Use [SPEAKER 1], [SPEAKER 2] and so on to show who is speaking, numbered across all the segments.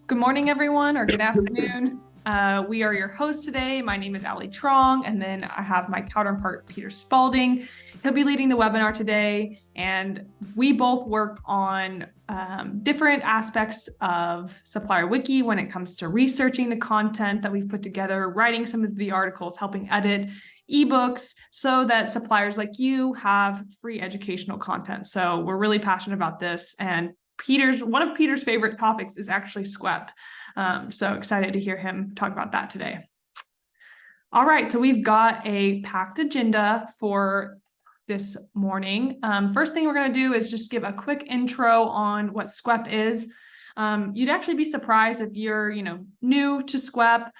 [SPEAKER 1] Good morning, everyone, or good afternoon. We are your hosts today. My name is Allie, and then I have my counterpart, Peter Spalding. He'll be leading the webinar today, and we both work on different aspects of Supplier Wiki when it comes to researching the content that we've put together, writing some of the articles, helping edit ebooks so that suppliers like you have free educational content. So we're really passionate about this, and one of Peter's favorite topics is actually SQEP. So excited to hear him talk about that today. All right, so we've got a packed agenda for this morning. First thing we're going to do is just give a quick intro on what SQEP is. You'd actually be surprised if you're, new to SQEP,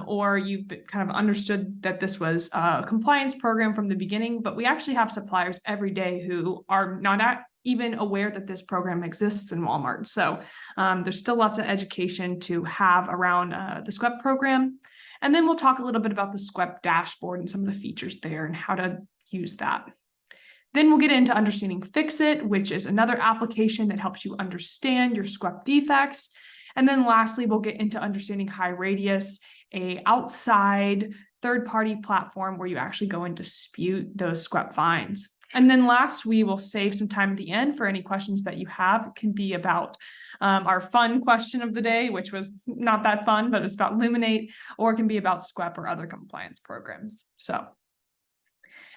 [SPEAKER 1] or you've kind of understood that this was a compliance program from the beginning, but we actually have suppliers every day who are not even aware that this program exists in Walmart. So there's still lots of education to have around the SQEP program. And then we'll talk a little bit about the SQEP dashboard and some of the features there and how to use that. Then we'll get into understanding Fix-It, which is another application that helps you understand your SQEP defects. And then lastly, we'll get into understanding HighRadius, an outside third-party platform where you actually go and dispute those SQEP fines. And then last, we will save some time at the end for any questions that you have. It can be about our fun question of the day, which was not that fun, but it's about Luminate, or it can be about SQEP or other compliance programs.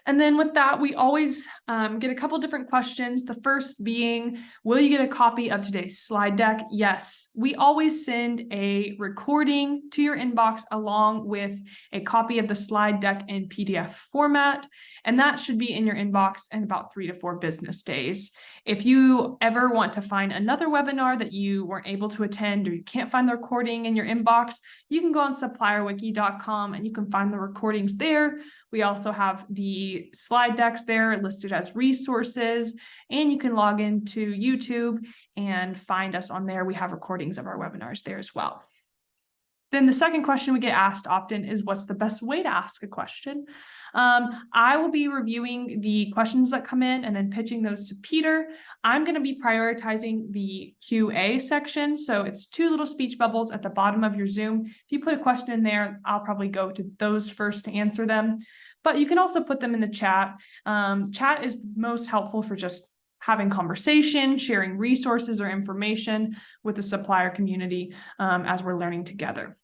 [SPEAKER 1] And then with that, we always get a couple different questions. The first being, will you get a copy of today's slide deck? Yes, we always send a recording to your inbox along with a copy of the slide deck in PDF format, and that should be in your inbox in about 3 to 4 business days. If you ever want to find another webinar that you weren't able to attend or you can't find the recording in your inbox, you can go on supplierwiki.com and you can find the recordings there. We also have the slide decks there listed as resources, and you can log into YouTube and find us on there. We have recordings of our webinars there as well. Then the second question we get asked often is, what's the best way to ask a question? I will be reviewing the questions that come in and then pitching those to Peter. I'm going to be prioritizing the QA section. So it's 2 little speech bubbles at the bottom of your Zoom. If you put a question in there, I'll probably go to those first to answer them. But you can also put them in the chat. Chat is most helpful for just having conversation, sharing resources or information with the supplier community as we're learning together.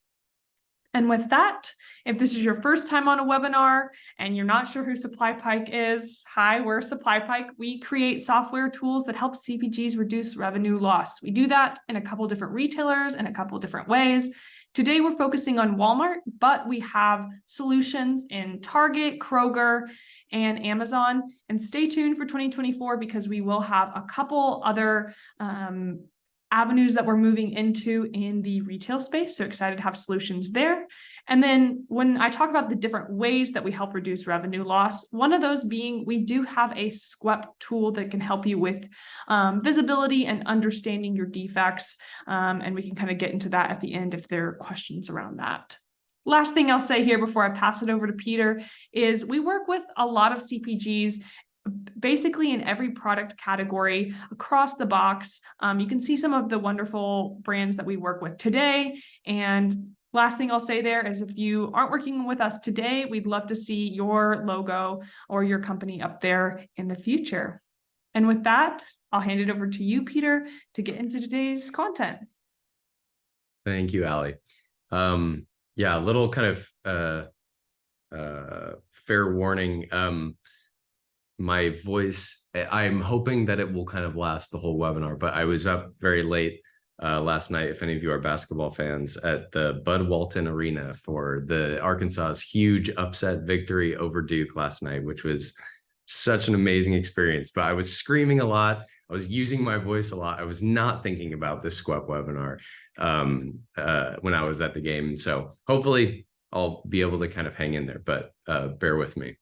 [SPEAKER 1] And with that, if this is your first time on a webinar and you're not sure who SupplyPike is, hi, we're SupplyPike. We create software tools that help CPGs reduce revenue loss. We do that in a couple different retailers and a couple different ways. Today, we're focusing on Walmart, but we have solutions in Target, Kroger, and Amazon. And stay tuned for 2024 because we will have a couple other avenues that we're moving into in the retail space. So excited to have solutions there. And then when I talk about the different ways that we help reduce revenue loss, one of those being we do have a SQEP tool that can help you with visibility and understanding your defects. And we can kind of get into that at the end if there are questions around that. Last thing I'll say here before I pass it over to Peter is we work with a lot of CPGs basically in every product category across the box. You can see some of the wonderful brands that we work with today. And last thing I'll say there is if you aren't working with us today, we'd love to see your logo or your company up there in the future. And with that, I'll hand it over to you, Peter, to get into today's content.
[SPEAKER 2] Thank you, Allie. Yeah, a little kind of fair warning. My voice, I'm hoping that it will kind of last the whole webinar, but I was up very late last night, if any of you are basketball fans, at the Bud Walton Arena for the Arkansas's huge upset victory over Duke last night, which was such an amazing experience. But I was screaming a lot. I was using my voice a lot. I was not thinking about this SQEP webinar when I was at the game. And so hopefully I'll be able to kind of hang in there, but bear with me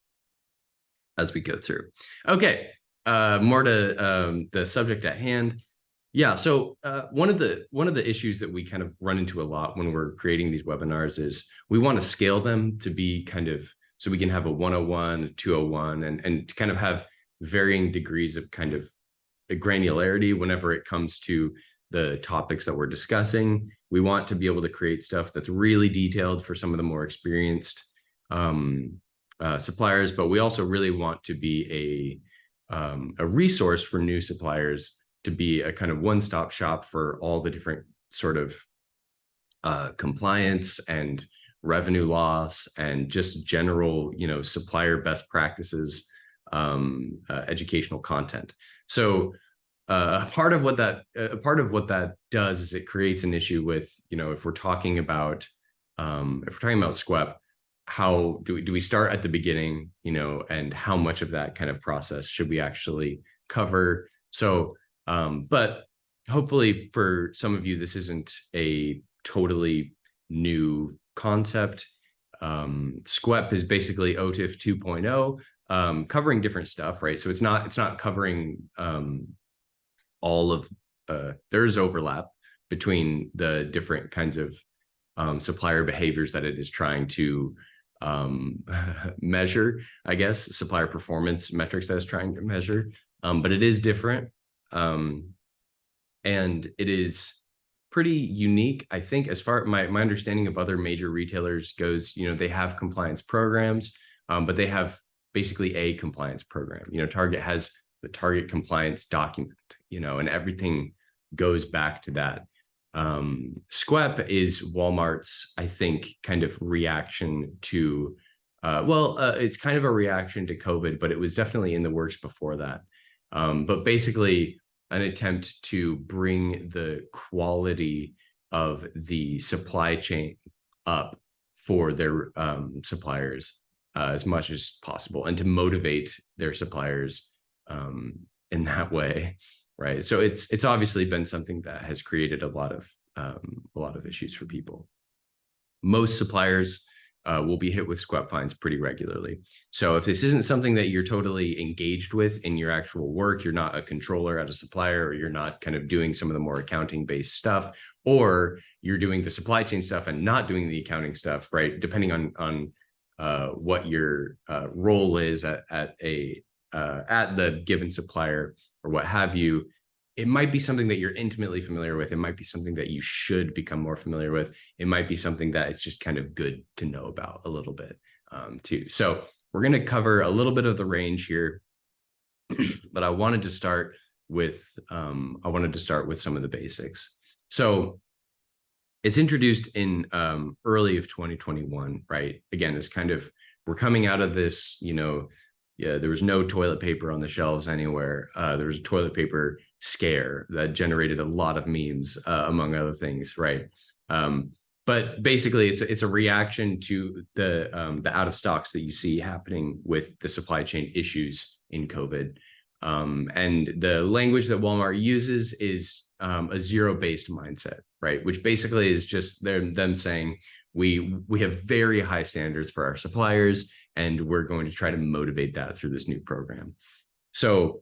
[SPEAKER 2] as we go through. Okay, more to the subject at hand. Yeah, so one of the issues that we kind of run into a lot when we're creating these webinars is we want to scale them to be kind of, so we can have a 101, a 201, and to kind of have varying degrees of kind of granularity whenever it comes to the topics that we're discussing. We want to be able to create stuff that's really detailed for some of the more experienced suppliers, but we also really want to be a resource for new suppliers, to be a kind of one-stop shop for all the different sort of compliance and revenue loss and just general, supplier best practices, educational content. So part of what that does is it creates an issue with, if we're talking about SQEP, how do we start at the beginning, and how much of that kind of process should we actually cover? So, but hopefully for some of you, this isn't a totally new concept. SQEP is basically OTIF 2.0, covering different stuff, right? So it's not covering all of, there's overlap between the different kinds of supplier behaviors that it is trying to measure, I guess, supplier performance metrics that it's trying to measure. But it is different. And it is pretty unique, I think, as far as my understanding of other major retailers goes. They have compliance programs, but they have basically a compliance program. Target has the Target compliance document, and everything goes back to that. SQEP is Walmart's, I think, kind of reaction to, it's kind of a reaction to COVID, but it was definitely in the works before that. But basically an attempt to bring the quality of the supply chain up for their suppliers as much as possible, and to motivate their suppliers in that way. Right. So it's obviously been something that has created a lot of issues for people. Most suppliers will be hit with SQEP fines pretty regularly. So if this isn't something that you're totally engaged with in your actual work, you're not a controller at a supplier, or you're not kind of doing some of the more accounting-based stuff, or you're doing the supply chain stuff and not doing the accounting stuff, right? Depending on what your role is at the given supplier or what have you, it might be something that you're intimately familiar with. It might be something that you should become more familiar with. It might be something that it's just kind of good to know about a little bit too. So we're going to cover a little bit of the range here, but I wanted to start with some of the basics. So it's introduced in early of 2021, right? Again, it's kind of, we're coming out of this, there was no toilet paper on the shelves anywhere. There was a toilet paper scare that generated a lot of memes, among other things, right? But basically, it's a reaction to the out of stocks that you see happening with the supply chain issues in COVID. And the language that Walmart uses is a zero-based mindset, right? Which basically is just them saying, we have very high standards for our suppliers, and we're going to try to motivate that through this new program. So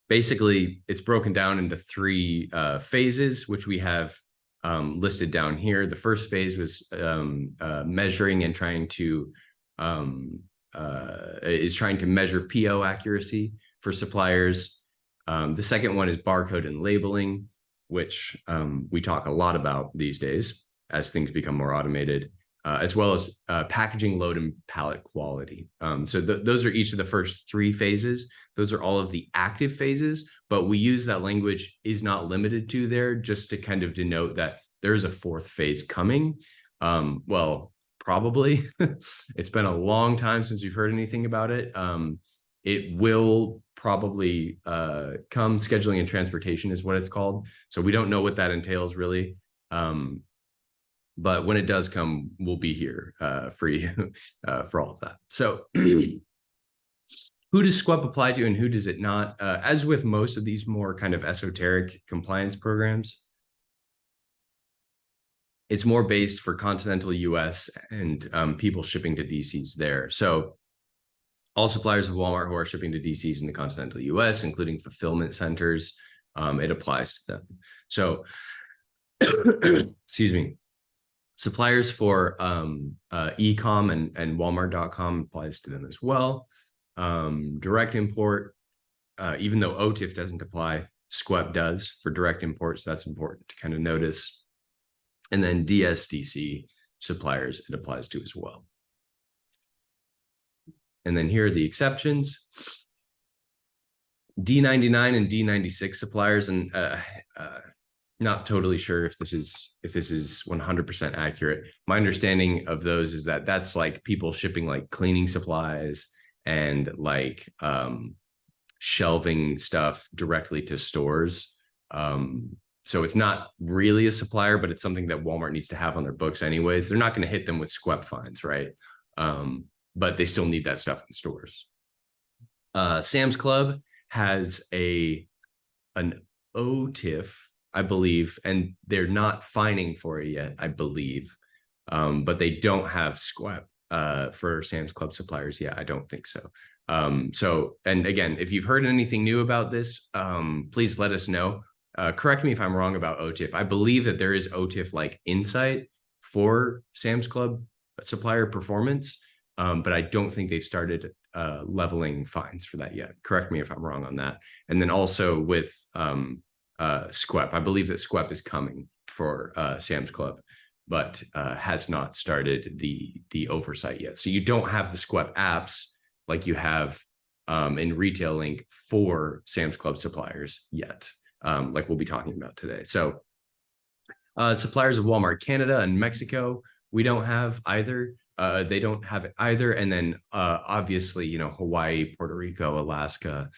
[SPEAKER 2] basically, it's broken down into three phases, which we have listed down here. The first phase was measuring and trying to measure PO accuracy for suppliers. The second one is barcode and labeling, which we talk a lot about these days as things become more automated, as well as packaging load and pallet quality. So those are each of the first three phases. Those are all of the active phases, but we use that language is not limited to there, just to kind of denote that there's a fourth phase coming. Well, probably. It's been a long time since we've heard anything about it. It will probably come. Scheduling and transportation is what it's called. So we don't know what that entails really. But when it does come, we'll be here for you for all of that. So who does SQEP apply to and who does it not? As with most of these more kind of esoteric compliance programs, it's more based for continental US and people shipping to DCs there. So all suppliers of Walmart who are shipping to DCs in the continental US, including fulfillment centers, it applies to them. So, excuse me. Suppliers for e-com and Walmart.com applies to them as well. Direct import, even though OTIF doesn't apply, SQEP does for direct imports. That's important to kind of notice. And then DSDC suppliers it applies to as well. And then here are the exceptions. D99 and D96 suppliers, and not totally sure if this is 100% accurate. My understanding of those is that that's like people shipping like cleaning supplies and like shelving stuff directly to stores. So it's not really a supplier, but it's something that Walmart needs to have on their books anyways. They're not going to hit them with SQEP fines, right? But they still need that stuff in stores. Sam's Club has an OTIF, I believe, and they're not fining for it yet, I believe. But they don't have SQEP for Sam's Club suppliers yet. I don't think so. And again, if you've heard anything new about this, please let us know. Correct me if I'm wrong about OTIF. I believe that there is OTIF like insight for Sam's Club supplier performance, but I don't think they've started leveling fines for that yet. Correct me if I'm wrong on that. And then also with SQEP, I believe that SQEP is coming for Sam's Club, but has not started the oversight yet. So you don't have the SQEP apps like you have in Retail Link for Sam's Club suppliers yet, like we'll be talking about today. So suppliers of Walmart Canada and Mexico, we don't have either. They don't have it either. And then obviously, you know, Hawaii, Puerto Rico, Alaska.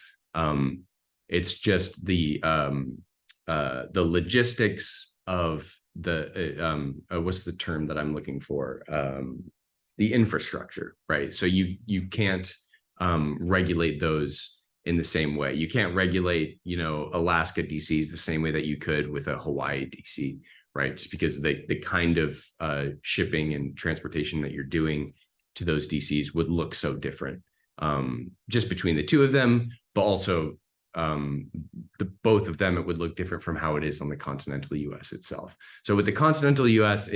[SPEAKER 2] It's just the logistics of the what's the term that I'm looking for? The infrastructure, right? So you can't regulate those in the same way. You can't regulate, you know, Alaska DCs the same way that you could with a Hawaii DC, right? Just because the kind of shipping and transportation that you're doing to those DCs would look so different, just between the two of them, but also both of them, it would look different from how it is on the continental US itself. So with the continental US,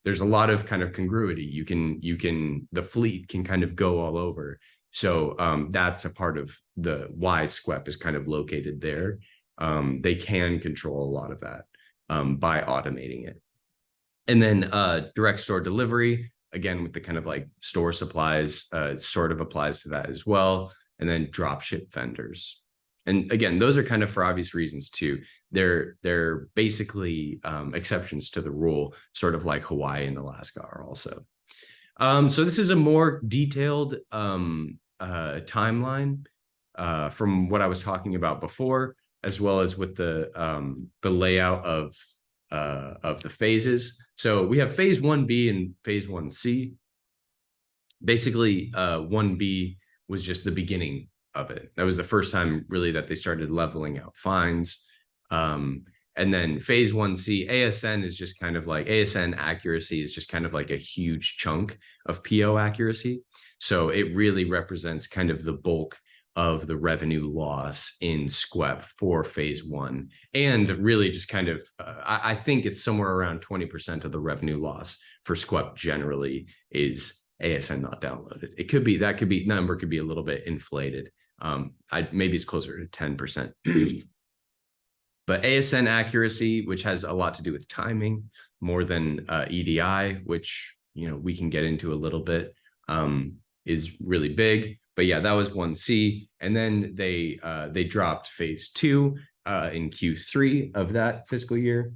[SPEAKER 2] there's a lot of kind of congruity. The fleet can kind of go all over. So that's a part of why SQEP is kind of located there. They can control a lot of that by automating it. And then direct store delivery, again, with the kind of like store supplies, it sort of applies to that as well. And then drop ship vendors. And again, those are kind of for obvious reasons too. They're basically exceptions to the rule, sort of like Hawaii and Alaska are also. So this is a more detailed timeline from what I was talking about before, as well as with the layout of the phases. So we have phase 1B and phase 1C. Basically, 1B was just the beginning of it. That was the first time really that they started leveling out fines. And then phase 1C, ASN is just kind of like, ASN accuracy is just kind of like a huge chunk of PO accuracy. So it really represents kind of the bulk of the revenue loss in SQEP for phase 1. And really just kind of, I think it's somewhere around 20% of the revenue loss for SQEP generally is ASN not downloaded. It could be, number could be a little bit inflated. Maybe it's closer to 10%. But ASN accuracy, which has a lot to do with timing more than EDI, which, you know, we can get into a little bit, is really big. But yeah, that was 1C. And then they dropped phase 2 in Q3 of that fiscal year.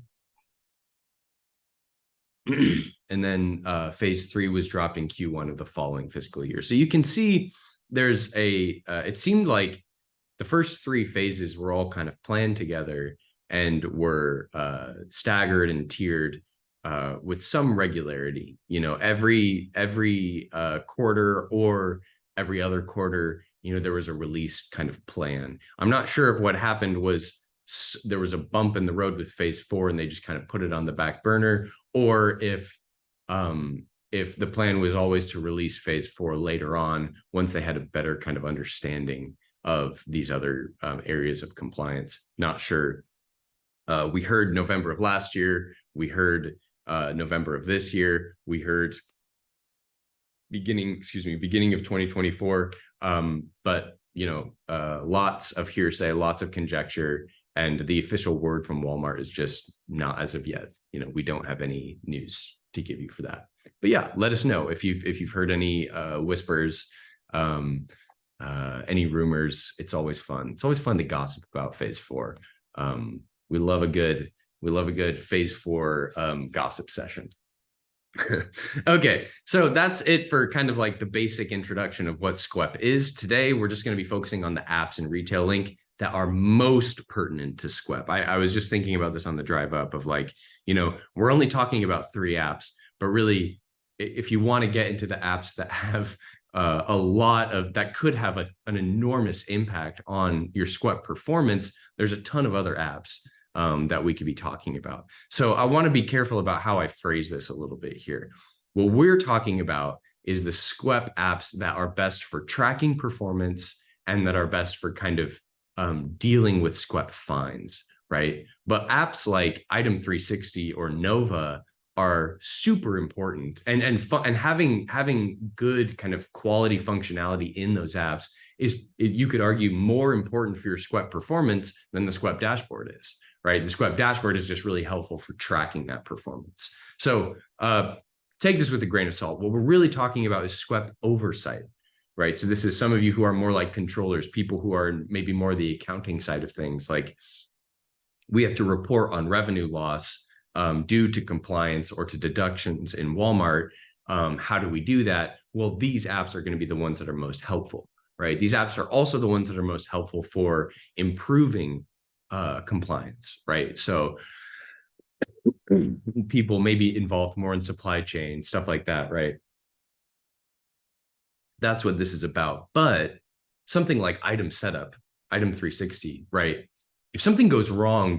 [SPEAKER 2] And then phase 3 was dropped in Q1 of the following fiscal year. So you can see there's it seemed like the first 3 phases were all kind of planned together and were staggered and tiered with some regularity. You know, every quarter or every other quarter, you know, there was a release kind of plan. I'm not sure if what happened was there was a bump in the road with phase 4 and they just kind of put it on the back burner, or if the plan was always to release phase 4 later on once they had a better kind of understanding of these other areas of compliance. Not sure. We heard November of last year. We heard November of this year. We heard beginning of 2024. But, you know, lots of hearsay, lots of conjecture, and the official word from Walmart is just not as of yet. We don't have any news to give you for that. But yeah, let us know if you've heard any whispers, any rumors. It's always fun. It's always fun to gossip about phase 4. We love a good phase 4 gossip session. Okay, so that's it for kind of like the basic introduction of what SQEP is. Today, we're just going to be focusing on the apps in Retail Link that are most pertinent to SQEP. I was just thinking about this on the drive up of like, we're only talking about 3 apps, but really, if you want to get into the apps that have a lot of, that could have an enormous impact on your SQEP performance, there's a ton of other apps that we could be talking about. So I want to be careful about how I phrase this a little bit here. What we're talking about is the SQEP apps that are best for tracking performance and that are best for kind of dealing with SQEP fines, right? But apps like Item 360 or Nova are super important, and having good kind of quality functionality in those apps is, you could argue, more important for your SQEP performance than the SQEP dashboard is, right? The SQEP dashboard is just really helpful for tracking that performance. So take this with a grain of salt. What we're really talking about is SQEP oversight, right? So this is some of you who are more like controllers, people who are maybe more the accounting side of things. Like, we have to report on revenue loss due to compliance or to deductions in Walmart. How do we do that? Well, these apps are going to be the ones that are most helpful, right? These apps are also the ones that are most helpful for improving compliance, right? So people may be involved more in supply chain, stuff like that, right? That's what this is about. But something like item setup, Item 360, right? If something goes wrong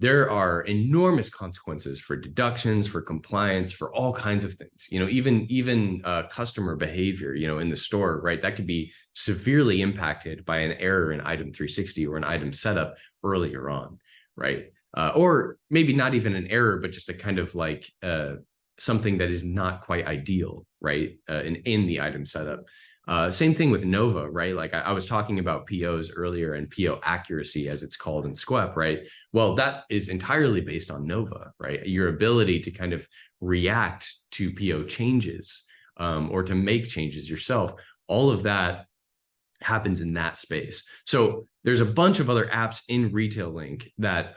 [SPEAKER 2] there are enormous consequences for deductions, for compliance, for all kinds of things. Even customer behavior, in the store, right? That could be severely impacted by an error in Item 360 or an item setup earlier on, right? Or maybe not even an error, but just a kind of like something that is not quite ideal, right? In the item setup. Same thing with Nova, right? Like I was talking about POs earlier and PO accuracy, as it's called in SQEP, right? Well, that is entirely based on Nova, right? Your ability to kind of react to PO changes or to make changes yourself, all of that happens in that space. So there's a bunch of other apps in Retail Link that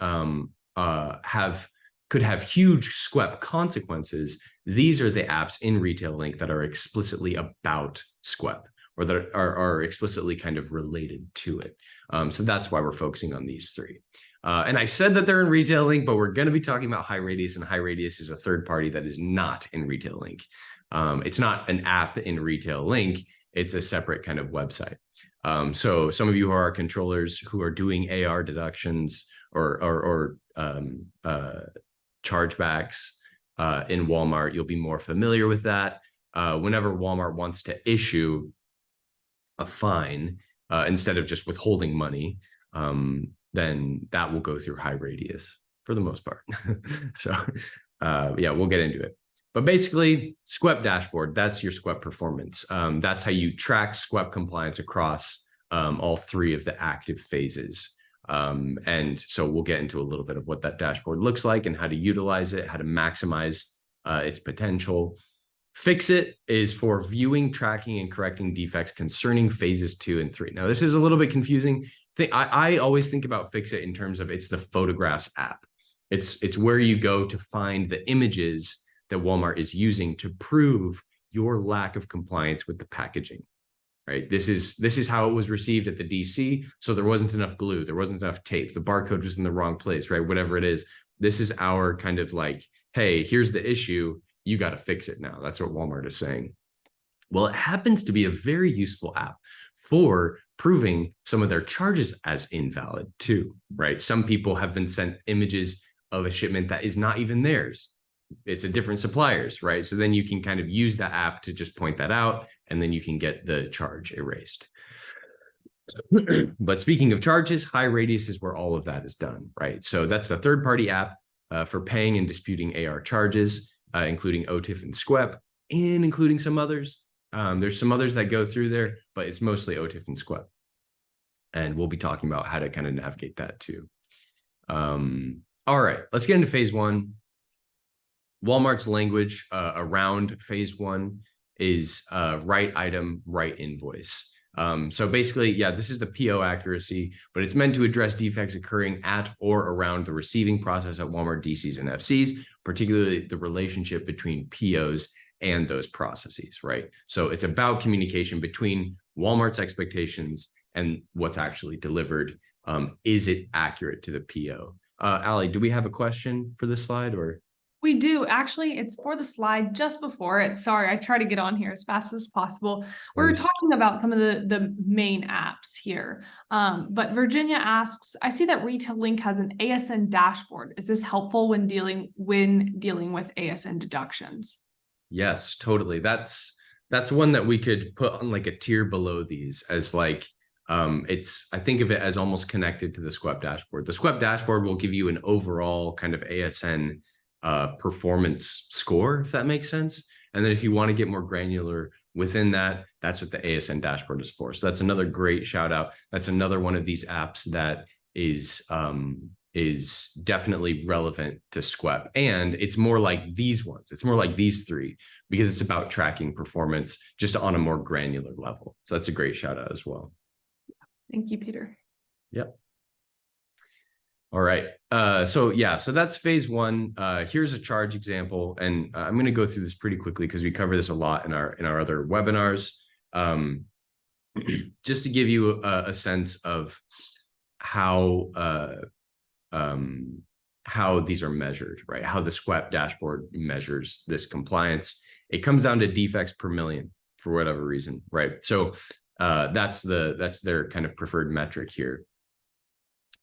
[SPEAKER 2] could have huge SQEP consequences. These are the apps in Retail Link that are explicitly about SQEP, or that are explicitly kind of related to it. So that's why we're focusing on these 3. And I said that they're in Retail Link, but we're going to be talking about HighRadius, and HighRadius is a third party that is not in Retail Link. It's not an app in Retail Link. It's a separate kind of website. So some of you who are controllers who are doing AR deductions or chargebacks in Walmart, you'll be more familiar with that. Whenever Walmart wants to issue a fine, instead of just withholding money, then that will go through HighRadius for the most part. So yeah, we'll get into it. But basically, SQEP dashboard, that's your SQEP performance. That's how you track SQEP compliance across all 3 of the active phases. And so we'll get into a little bit of what that dashboard looks like and how to utilize it, how to maximize its potential. Fix It is for viewing, tracking, and correcting defects concerning phases 2 and 3. Now, this is a little bit confusing. I always think about Fix It in terms of it's the photographs app. It's where you go to find the images that Walmart is using to prove your lack of compliance with the packaging. Right. This is how it was received at the DC. So there wasn't enough glue. There wasn't enough tape. The barcode was in the wrong place, right? Whatever it is. This is our kind of like, hey, here's the issue. You got to fix it now. That's what Walmart is saying. Well, it happens to be a very useful app for proving some of their charges as invalid too, right? Some people have been sent images of a shipment that is not even theirs. It's a different suppliers, right? So then you can kind of use the app to just point that out, and then you can get the charge erased. But speaking of charges, HighRadius is where all of that is done, right? So that's the third-party app for paying and disputing AR charges, including OTIF and SQEP, and including some others. There's some others that go through there, but it's mostly OTIF and SQEP. And we'll be talking about how to kind of navigate that too. All right, let's get into phase one. Walmart's language around phase one is right item, right invoice. So basically, yeah, this is the PO accuracy, but it's meant to address defects occurring at or around the receiving process at Walmart DCs and FCs, particularly the relationship between POs and those processes, right? So it's about communication between Walmart's expectations and what's actually delivered. Is it accurate to the PO? Allie, do we have a question for this slide or?
[SPEAKER 1] We do. Actually, it's for the slide just before it. Sorry, I try to get on here as fast as possible. We're talking about some of the main apps here. But Virginia asks, I see that Retail Link has an ASN dashboard. Is this helpful when dealing with ASN deductions?
[SPEAKER 2] Yes, totally. That's one that we could put on like a tier below these as like I think of it as almost connected to the SQEP dashboard. The SQEP dashboard will give you an overall kind of ASN performance score, if that makes sense. And then if you want to get more granular within that, that's what the ASN dashboard is for. So that's another great shout out. That's another one of these apps that is definitely relevant to SQEP. And it's more like these ones. It's more like these three because it's about tracking performance just on a more granular level. So that's a great shout out as well.
[SPEAKER 1] Thank you, Peter.
[SPEAKER 2] Yep. All right. So that's phase one. Here's a charge example, and I'm going to go through this pretty quickly because we cover this a lot in our other webinars. Just to give you a sense of how these are measured, right? How the SQEP dashboard measures this compliance. It comes down to defects per million for whatever reason, right? So that's their kind of preferred metric here.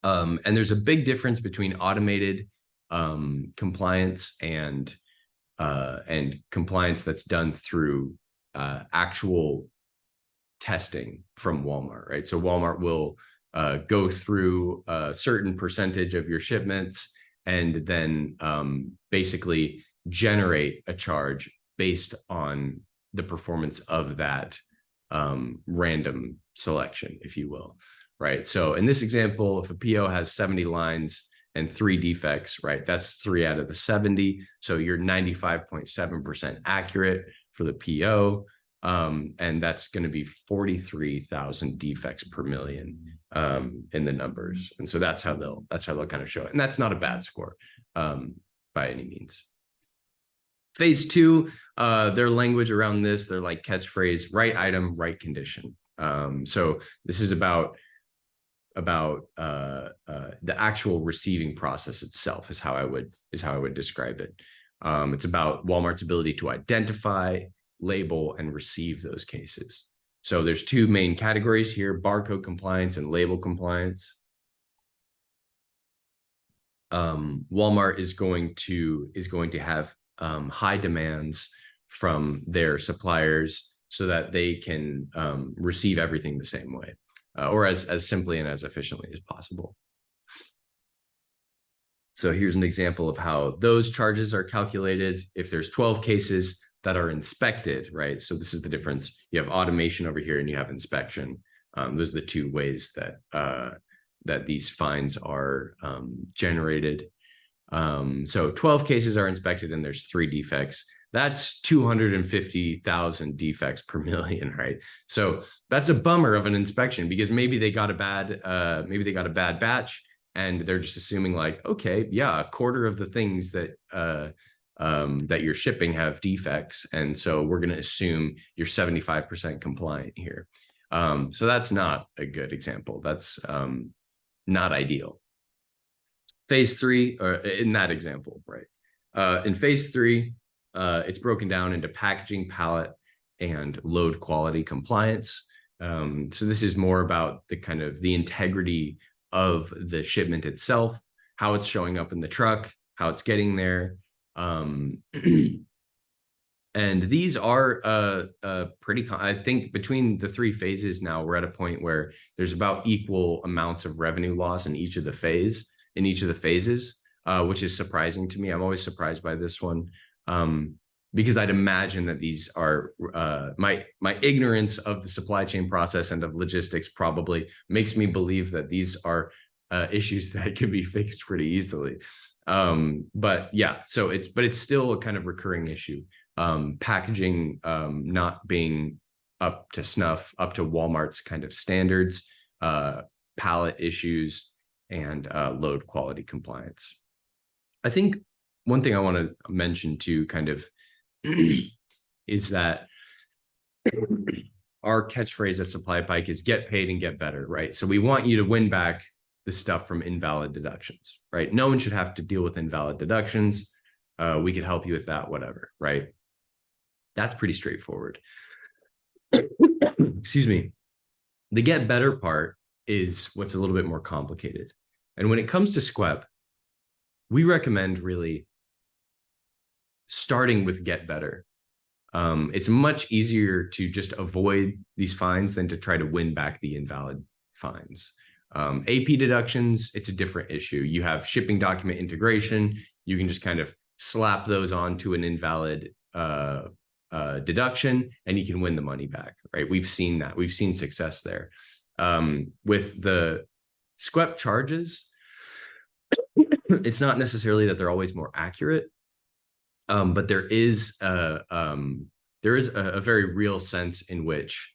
[SPEAKER 2] And there's a big difference between automated compliance and compliance that's done through actual testing from Walmart, right? So Walmart will go through a certain percentage of your shipments and then basically generate a charge based on the performance of that random selection, if you will. Right. So in this example, if a PO has 70 lines and 3 defects, right, that's 3 out of the 70. So you're 95.7% accurate for the PO. And that's going to be 43,000 defects per million in the numbers. And so that's how they'll kind of show it. And that's not a bad score by any means. Phase 2, their language around this, they're like catchphrase, right item, right condition. So this is about the actual receiving process itself is how I would describe it. It's about Walmart's ability to identify, label, and receive those cases. So there's 2 main categories here: barcode compliance and label compliance. Walmart is going to have high demands from their suppliers so that they can receive everything the same way. Or as simply and as efficiently as possible. So here's an example of how those charges are calculated. If there's 12 cases that are inspected, right? So this is the difference. You have automation over here and you have inspection. Those are the 2 ways that these fines are generated. So 12 cases are inspected and there's 3 defects. That's 250,000 defects per million, right? So that's a bummer of an inspection because maybe they got a bad batch and they're just assuming like, okay, yeah, a quarter of the things that that you're shipping have defects, and so we're going to assume you're 75% compliant here. So that's not a good example. That's not ideal. Phase 3, or in that example, right? In phase 3. It's broken down into packaging, pallet, and load quality compliance. So this is more about the integrity of the shipment itself, how it's showing up in the truck, how it's getting there. And these are pretty, I think between the 3 phases now, we're at a point where there's about equal amounts of revenue loss in each of the phases, which is surprising to me. I'm always surprised by this one. Because I'd imagine that these are my ignorance of the supply chain process and of logistics probably makes me believe that these are issues that can be fixed pretty easily. But yeah, so it's still a kind of recurring issue. Packaging not being up to snuff, up to Walmart's kind of standards, pallet issues, and load quality compliance. I think one thing I want to mention too, kind of, is that our catchphrase at SupplyPike is get paid and get better, right? So we want you to win back the stuff from invalid deductions, right? No one should have to deal with invalid deductions. We could help you with that, whatever, right? That's pretty straightforward. Excuse me. The get better part is what's a little bit more complicated. And when it comes to SQEP, we recommend really starting with get better. It's much easier to just avoid these fines than to try to win back the invalid fines. AP deductions, it's a different issue. You have shipping document integration. You can just kind of slap those onto an invalid deduction and you can win the money back, right? We've seen that. We've seen success there. With the SQEP charges, it's not necessarily that they're always more accurate, but there is a very real sense in which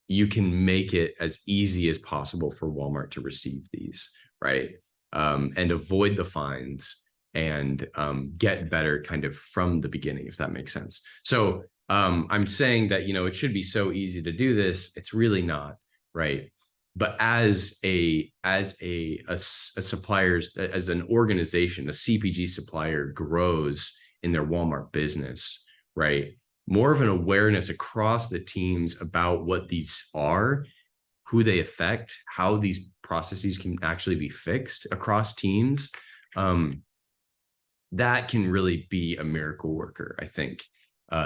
[SPEAKER 2] you can make it as easy as possible for Walmart to receive these, right? And avoid the fines and get better kind of from the beginning, if that makes sense. So I'm saying that, it should be so easy to do this. It's really not, right? But as a supplier, as an organization, a CPG supplier grows in their Walmart business, right? More of an awareness across the teams about what these are, who they affect, how these processes can actually be fixed across teams. That can really be a miracle worker, I think,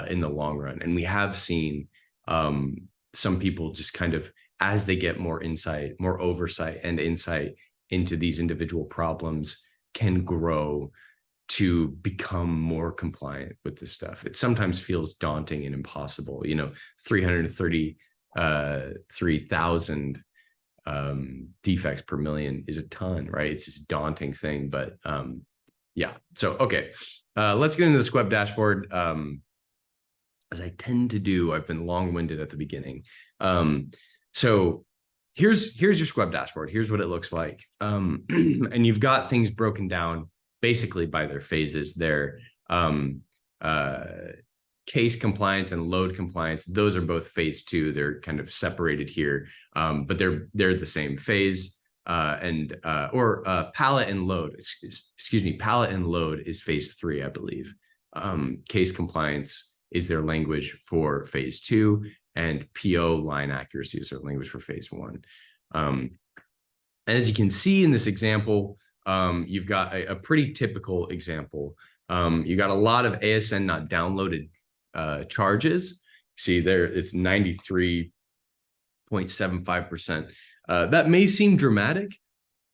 [SPEAKER 2] in the long run. And we have seen some people just kind of, as they get more insight, more oversight and insight into these individual problems, can grow to become more compliant with this stuff. It sometimes feels daunting and impossible. 333,000 defects per million is a ton, right? It's this daunting thing, but yeah. So, okay, let's get into the SQEP dashboard. As I tend to do, I've been long-winded at the beginning. So here's your SQEP dashboard. Here's what it looks like. And you've got things broken down basically by their phases. Their case compliance and load compliance, those are both phase 2. They're kind of separated here, but they're the same phase. Pallet and load, excuse me, pallet and load is phase 3, I believe. Case compliance is their language for phase 2, and PO line accuracy is their language for phase 1. And as you can see in this example, you've got a pretty typical example. You got a lot of ASN not downloaded charges. See there, it's 93.75%. That may seem dramatic.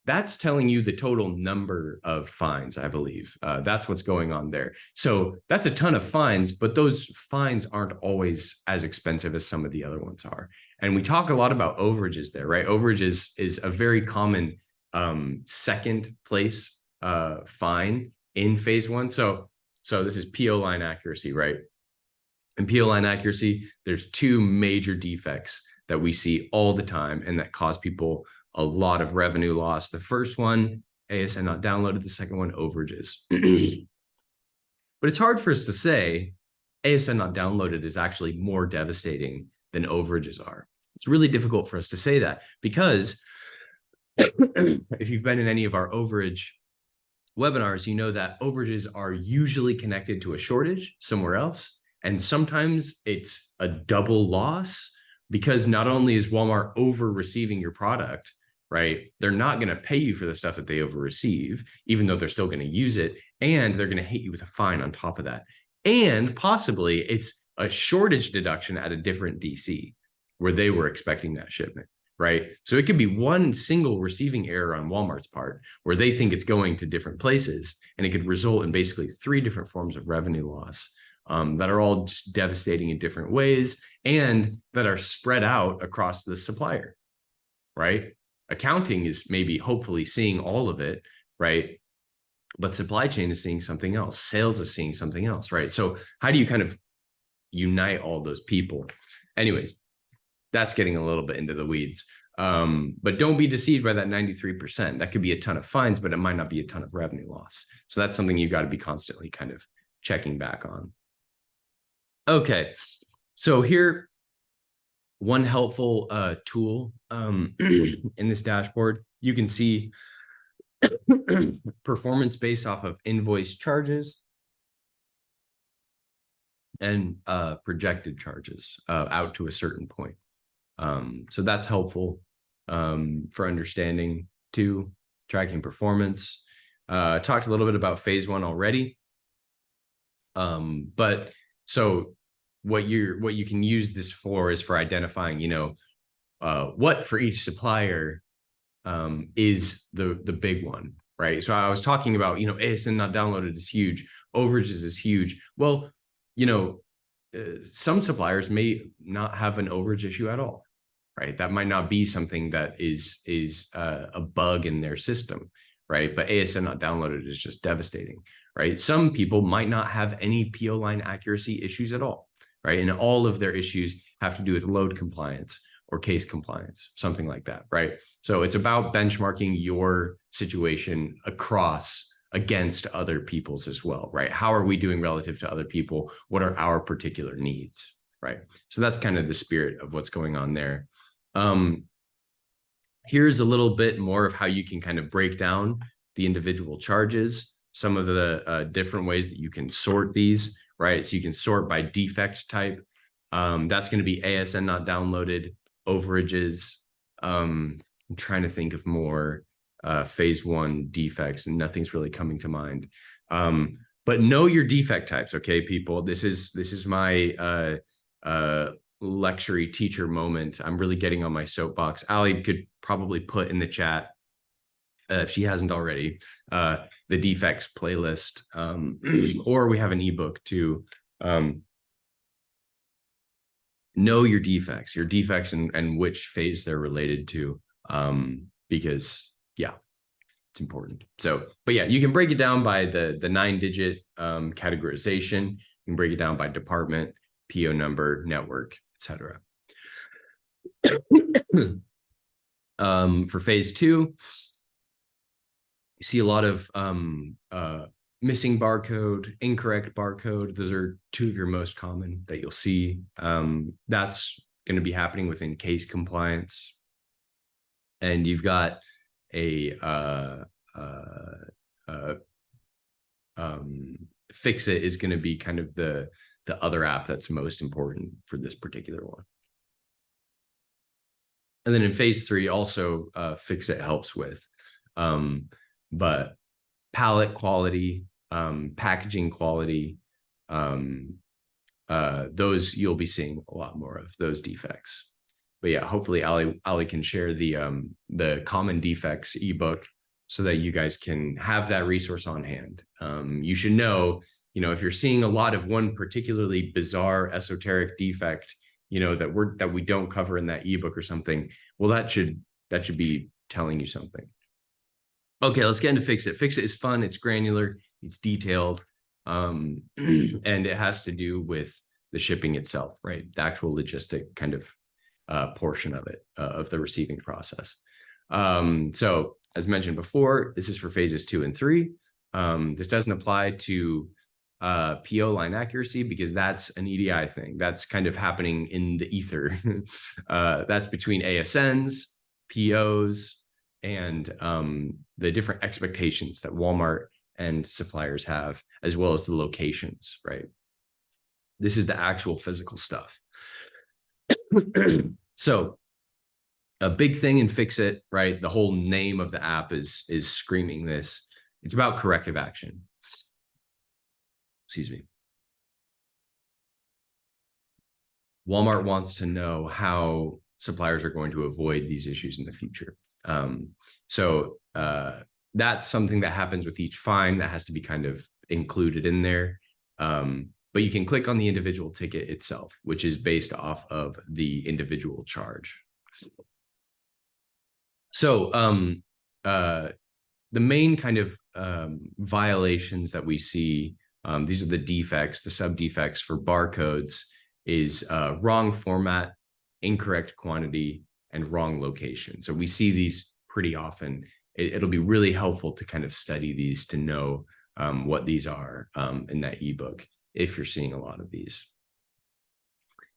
[SPEAKER 2] That's telling you the total number of fines, I believe. That's what's going on there. So that's a ton of fines, but those fines aren't always as expensive as some of the other ones are. And we talk a lot about overages there, right? Overage is a very common second place fine in phase 1. So this is PO line accuracy, right? In PO line accuracy, there's 2 major defects that we see all the time and that cause people a lot of revenue loss. The first one, ASN not downloaded. The second one, overages. But it's hard for us to say ASN not downloaded is actually more devastating than overages are. It's really difficult for us to say that because if you've been in any of our overage webinars, you know that overages are usually connected to a shortage somewhere else. And sometimes it's a double loss because not only is Walmart over receiving your product, right? They're not going to pay you for the stuff that they over receive, even though they're still going to use it. And they're going to hit you with a fine on top of that. And possibly it's a shortage deduction at a different DC where they were expecting that shipment, right? So it could be one single receiving error on Walmart's part where they think it's going to different places, and it could result in basically 3 different forms of revenue loss that are all just devastating in different ways and that are spread out across the supplier, right? accounting is maybe hopefully seeing all of it, right? But supply chain is seeing something else. Sales is seeing something else, right? So how do you kind of unite all those people? Anyways, that's getting a little bit into the weeds. But don't be deceived by that 93%. That could be a ton of fines, but it might not be a ton of revenue loss. So that's something you got to be constantly kind of checking back on. Okay, so here, one helpful tool in this dashboard, you can see performance based off of invoice charges and projected charges out to a certain point. So that's helpful for understanding too, tracking performance. Talked a little bit about phase one already. But so what you can use this for is for identifying, you know, what for each supplier is the big one, right? So I was talking about, you know, ASN not downloaded is huge, overages is huge. Well, you know, some suppliers may not have an overage issue at all, right? That might not be something that is a bug in their system, right? But ASN not downloaded is just devastating, right? Some people might not have any PO line accuracy issues at all, right? And all of their issues have to do with load compliance or case compliance, something like that, right? So it's about benchmarking your situation against other people's as well, right? How are we doing relative to other people? What are our particular needs, right? So that's kind of the spirit of what's going on there. Here's a little bit more of how you can kind of break down the individual charges, some of the different ways that you can sort these, right? So you can sort by defect type. That's going to be ASN not downloaded, overages. I'm trying to think of more phase one defects, and nothing's really coming to mind. But know your defect types, okay, people. This is my lecture teacher moment. I'm really getting on my soapbox. Allie could probably put in the chat, if she hasn't already, the defects playlist, or we have an ebook too. Know your defects and which phase they're related to, because yeah, it's important. So, but yeah, you can break it down by the 9-digit categorization. You can break it down by department, PO number, network, etc. For phase two, you see a lot of missing barcode, incorrect barcode. Those are two of your most common that you'll see. That's going to be happening within case compliance. And you've got a Fix It is going to be kind of the other app that's most important for this particular one. And then in phase three, also Fix It helps with, but pallet quality, packaging quality, those you'll be seeing a lot more of those defects. But yeah, hopefully Allie can share the common defects ebook so that you guys can have that resource on hand. You should know, if you're seeing a lot of one particularly bizarre esoteric defect, that we don't cover in that ebook or something, well, that should be telling you something. Okay, let's get into Fix It. Fix It is fun, it's granular, it's detailed, and it has to do with the shipping itself, right? The actual logistic kind of portion of it, of the receiving process. So as mentioned before, this is for phases 2 and 3. This doesn't apply to PO line accuracy because that's an EDI thing. That's kind of happening in the ether. That's between ASNs, POs, and the different expectations that Walmart and suppliers have, as well as the locations, right? This is the actual physical stuff. So a big thing in Fix It, right? The whole name of the app is screaming this. It's about corrective action. Excuse me. Walmart wants to know how suppliers are going to avoid these issues in the future. So that's something that happens with each fine that has to be kind of included in there. But you can click on the individual ticket itself, which is based off of the individual charge. So the main kind of violations that we see, these are the defects, the sub defects for barcodes, is wrong format, incorrect quantity, and wrong location. So we see these pretty often. It'll be really helpful to kind of study these to know what these are in that ebook if you're seeing a lot of these.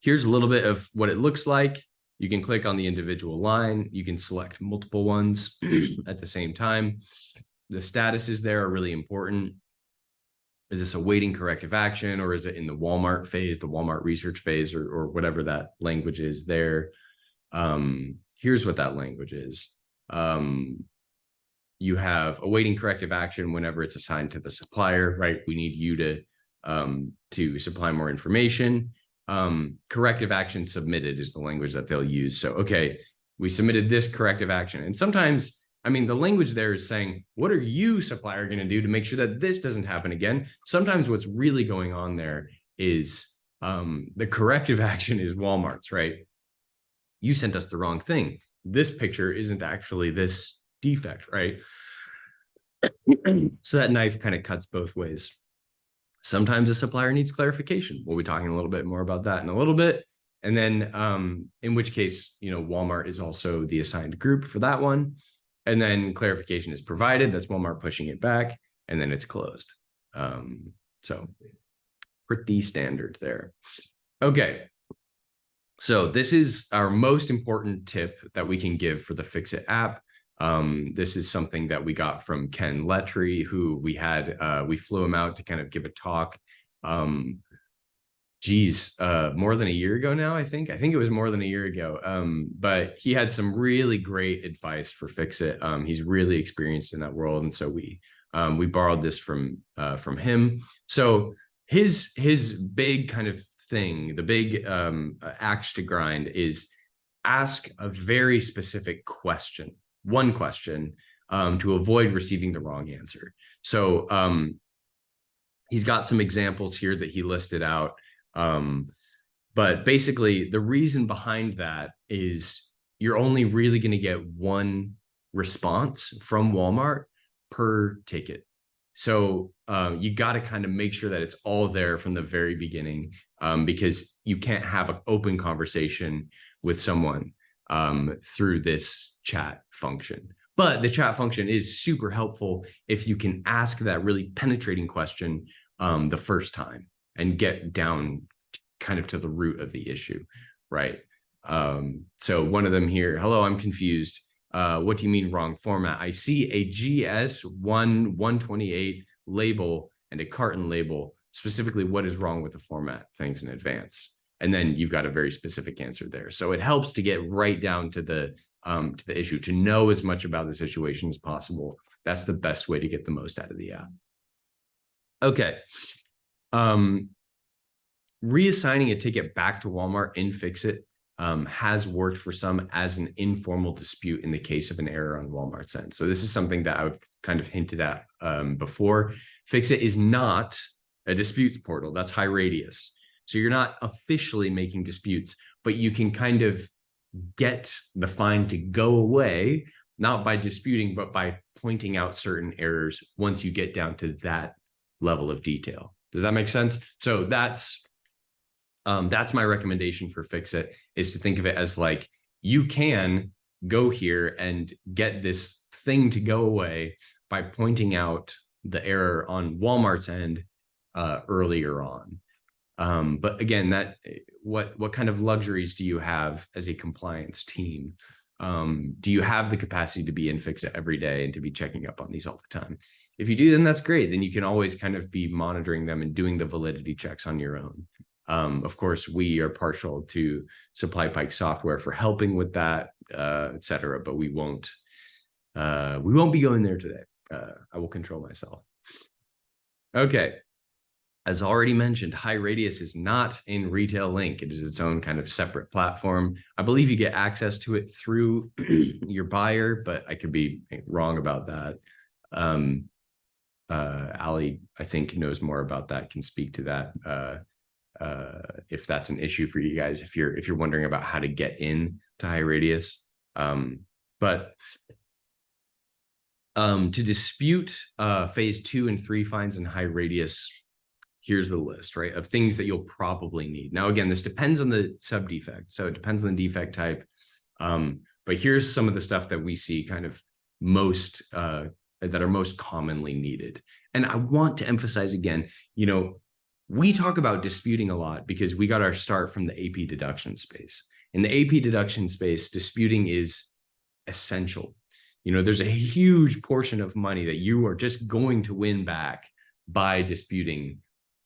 [SPEAKER 2] Here's a little bit of what it looks like. You can click on the individual line. You can select multiple ones at the same time. The statuses there are really important. Is this awaiting corrective action, or is it in the Walmart phase, the Walmart research phase, or whatever that language is there? Here's what that language is. You have awaiting corrective action whenever it's assigned to the supplier, right? We need you to supply more information. Corrective action submitted is the language that they'll use. So, okay, we submitted this corrective action. And sometimes, I mean, the language there is saying, what are you, supplier, going to do to make sure that this doesn't happen again? Sometimes what's really going on there is the corrective action is Walmart's, right? You sent us the wrong thing. This picture isn't actually this defect, right? So that knife kind of cuts both ways. Sometimes a supplier needs clarification. We'll be talking a little bit more about that in a little bit. And then in which case, Walmart is also the assigned group for that one. And then clarification is provided. That's Walmart pushing it back, and then it's closed. So pretty standard there. Okay. So this is our most important tip that we can give for the Fix-It app. This is something that we got from Ken Letry, who we flew him out to kind of give a talk. More than a year ago now, I think it was more than a year ago. But he had some really great advice for Fix-It. He's really experienced in that world. And so we borrowed this from him. So his big kind of thing, the big axe to grind is ask a very specific question. One question to avoid receiving the wrong answer. So he's got some examples here that he listed out. But basically, the reason behind that is you're only really going to get one response from Walmart per ticket. So you got to kind of make sure that it's all there from the very beginning, because you can't have an open conversation with someone through this chat function. But the chat function is super helpful if you can ask that really penetrating question the first time and get down kind of to the root of the issue, right? So one of them here, hello, I'm confused. What do you mean wrong format? I see a GS128 label and a carton label. Specifically, what is wrong with the format? Thanks in advance. And then you've got a very specific answer there. So it helps to get right down to the issue, to know as much about the situation as possible. That's the best way to get the most out of the app. Okay. Reassigning a ticket back to Walmart in Fix-It has worked for some as an informal dispute in the case of an error on Walmart's end. So this is something that I've kind of hinted at before. Fix-It is not a disputes portal. That's high radius. So you're not officially making disputes, but you can kind of get the fine to go away, not by disputing, but by pointing out certain errors once you get down to that level of detail. Does that make sense? So that's my recommendation for Fix-It, is to think of it as like, you can go here and get this thing to go away by pointing out the error on Walmart's end earlier on. But again, what kind of luxuries do you have as a compliance team? Do you have the capacity to be in Fix-It every day and to be checking up on these all the time? If you do, then that's great. Then you can always kind of be monitoring them and doing the validity checks on your own. Of course, we are partial to SupplyPike software for helping with that, et cetera, but we won't be going there today. I will control myself. Okay. As already mentioned, High Radius is not in Retail Link. It is its own kind of separate platform. I believe you get access to it through your buyer, but I could be wrong about that. Allie, I think, knows more about that, can speak to that if that's an issue for you guys, if you're wondering about how to get in to High Radius. But to dispute phase 2 and 3 fines and high radius, here's the list, right, of things that you'll probably need. Now, again, this depends on the sub defect. So it depends on the defect type. But here's some of the stuff that we see kind of most that are most commonly needed. And I want to emphasize again, we talk about disputing a lot because we got our start from the AP deduction space. In the AP deduction space, disputing is essential. There's a huge portion of money that you are just going to win back by disputing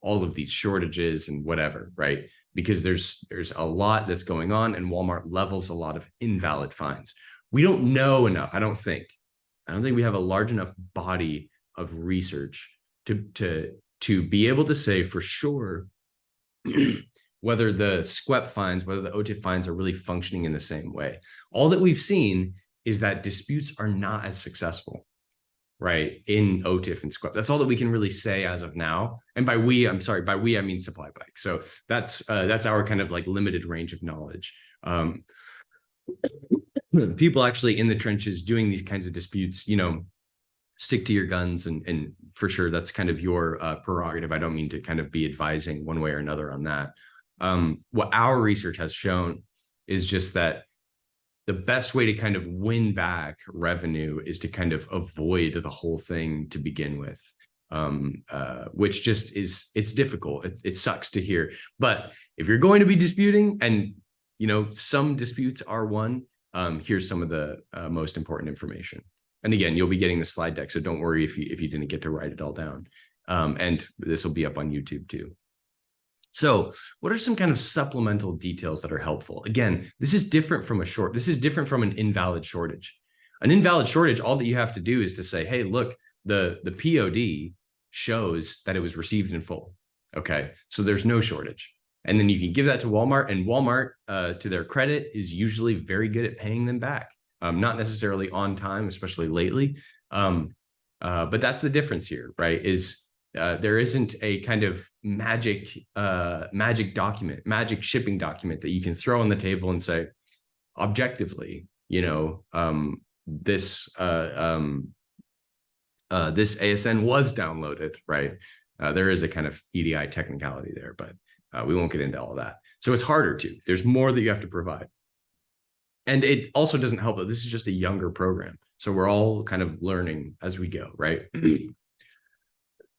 [SPEAKER 2] all of these shortages and whatever, right? Because there's a lot that's going on, and Walmart levels a lot of invalid fines. We don't know enough. I don't think we have a large enough body of research to be able to say for sure whether the SQEP fines, whether the OTIF fines are really functioning in the same way. All that we've seen is that disputes are not as successful, right, in OTIF and SQEP. That's all that we can really say as of now. And by we, I mean SupplyPike. So that's our kind of like limited range of knowledge. People actually in the trenches doing these kinds of disputes, stick to your guns, and for sure that's kind of your prerogative. I don't mean to kind of be advising one way or another on that. What our research has shown is just that the best way to kind of win back revenue is to kind of avoid the whole thing to begin with, which just it's difficult. It sucks to hear. But if you're going to be disputing, and some disputes are won, here's some of the most important information. And again, you'll be getting the slide deck, so don't worry if you didn't get to write it all down. And this will be up on YouTube too. So what are some kind of supplemental details that are helpful? Again, this is different from an invalid shortage. An invalid shortage, all that you have to do is to say, hey, look, the POD shows that it was received in full. Okay, so there's no shortage. And then you can give that to Walmart, and Walmart, to their credit, is usually very good at paying them back. Not necessarily on time, especially lately. But that's the difference here, right? There isn't a kind of magic shipping document that you can throw on the table and say, objectively, this ASN was downloaded, right? There is a kind of EDI technicality there, but we won't get into all of that. So it's harder to. There's more that you have to provide. And it also doesn't help that this is just a younger program. So we're all kind of learning as we go, right?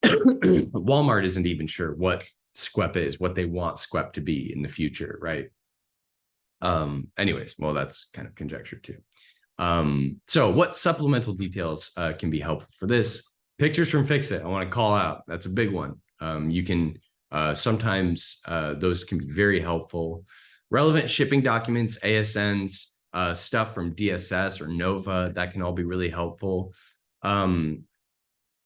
[SPEAKER 2] Walmart isn't even sure what SQEP is, what they want SQEP to be in the future, right? Anyways, well, that's kind of conjecture too. So what supplemental details can be helpful for this? Pictures from Fix-It, I want to call out. That's a big one. You can sometimes those can be very helpful. Relevant shipping documents, ASNs, stuff from DSS or NOVA, that can all be really helpful.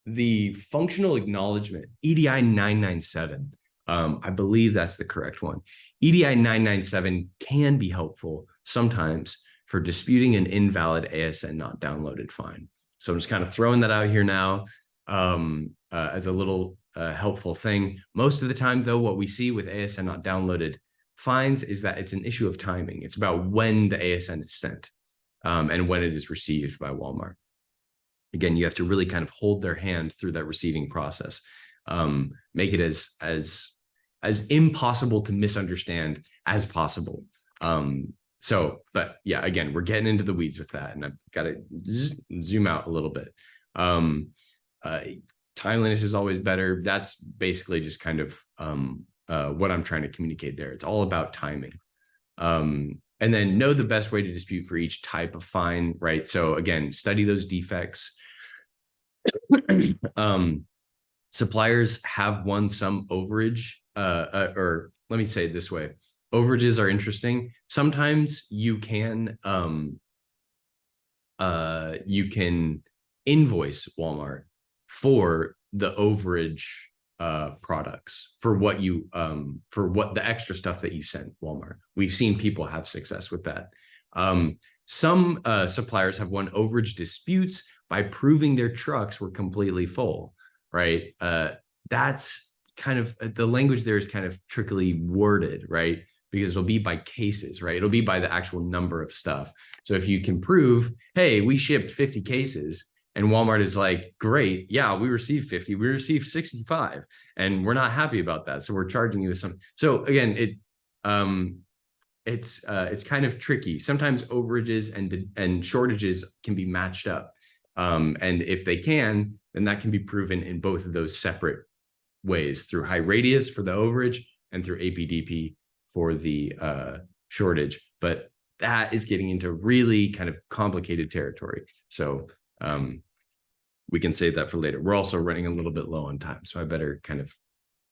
[SPEAKER 2] The functional acknowledgement, EDI 997, I believe that's the correct one. EDI 997 can be helpful sometimes for disputing an invalid ASN not downloaded fine. So I'm just kind of throwing that out here now as a little helpful thing. Most of the time, though, what we see with ASN not downloaded fines is that it's an issue of timing. It's about when the ASN is sent and when it is received by Walmart. Again, you have to really kind of hold their hand through that receiving process. Make it as impossible to misunderstand as possible. But yeah, again, we're getting into the weeds with that, and I've got to zoom out a little bit. Timeliness is always better. That's basically just kind of what I'm trying to communicate there. It's all about timing. And then know the best way to dispute for each type of fine, right? So again, study those defects. Suppliers have won some overage, or let me say it this way. Overages are interesting. Sometimes you can invoice Walmart for the overage products, for what the extra stuff that you sent Walmart. We've seen people have success with that. Some suppliers have won overage disputes by proving their trucks were completely full, right? That's kind of, the language there is kind of trickily worded, right? because it'll be by cases, right? It'll be by the actual number of stuff. So if you can prove, hey, we shipped 50 cases, and Walmart is like, great, yeah, we received 50, we received 65, and we're not happy about that, so we're charging you some. So again, it's kind of tricky. Sometimes overages and shortages can be matched up, and if they can, then that can be proven in both of those separate ways, through high radius for the overage and through APDP for the shortage. But that is getting into really kind of complicated territory. So we can save that for later. We're also running a little bit low on time, so I better kind of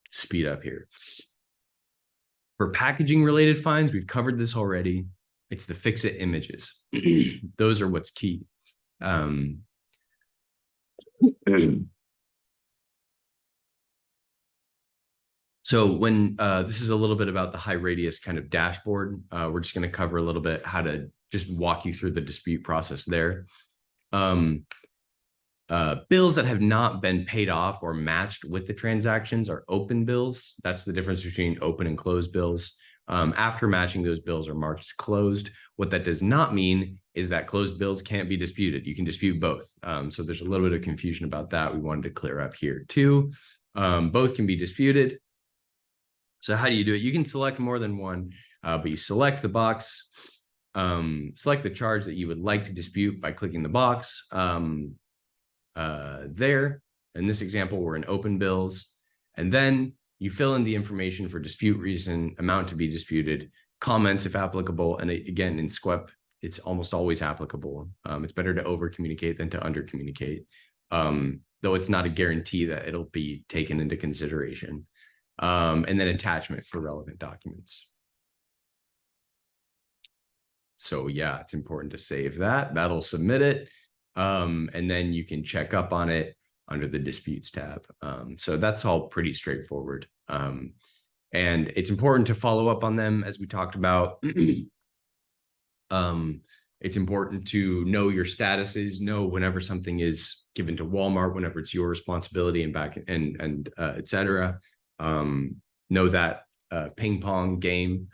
[SPEAKER 2] speed up here. For packaging related fines, we've covered this already. It's the fix-it images. Those are what's key. So when this is a little bit about the high radius kind of dashboard, we're just going to cover a little bit how to just walk you through the dispute process there. Bills that have not been paid off or matched with the transactions are open bills. That's the difference between open and closed bills. After matching, those bills are marked as closed. What that does not mean is that closed bills can't be disputed. You can dispute both. So there's a little bit of confusion about that. We wanted to clear up here too. Both can be disputed. So how do you do it? You can select more than one, but you select the box, select the charge that you would like to dispute by clicking the box there. In this example, we're in open bills. And then you fill in the information for dispute reason, amount to be disputed, comments if applicable. And again, in SQEP, it's almost always applicable. It's better to over communicate than to under communicate, though it's not a guarantee that it'll be taken into consideration. And then attachment for relevant documents. So yeah, it's important to save that. That'll submit it. And then you can check up on it under the disputes tab. So that's all pretty straightforward. And it's important to follow up on them, as we talked about. It's important to know your statuses, know whenever something is given to Walmart, whenever it's your responsibility, and back and et cetera. Know that ping pong game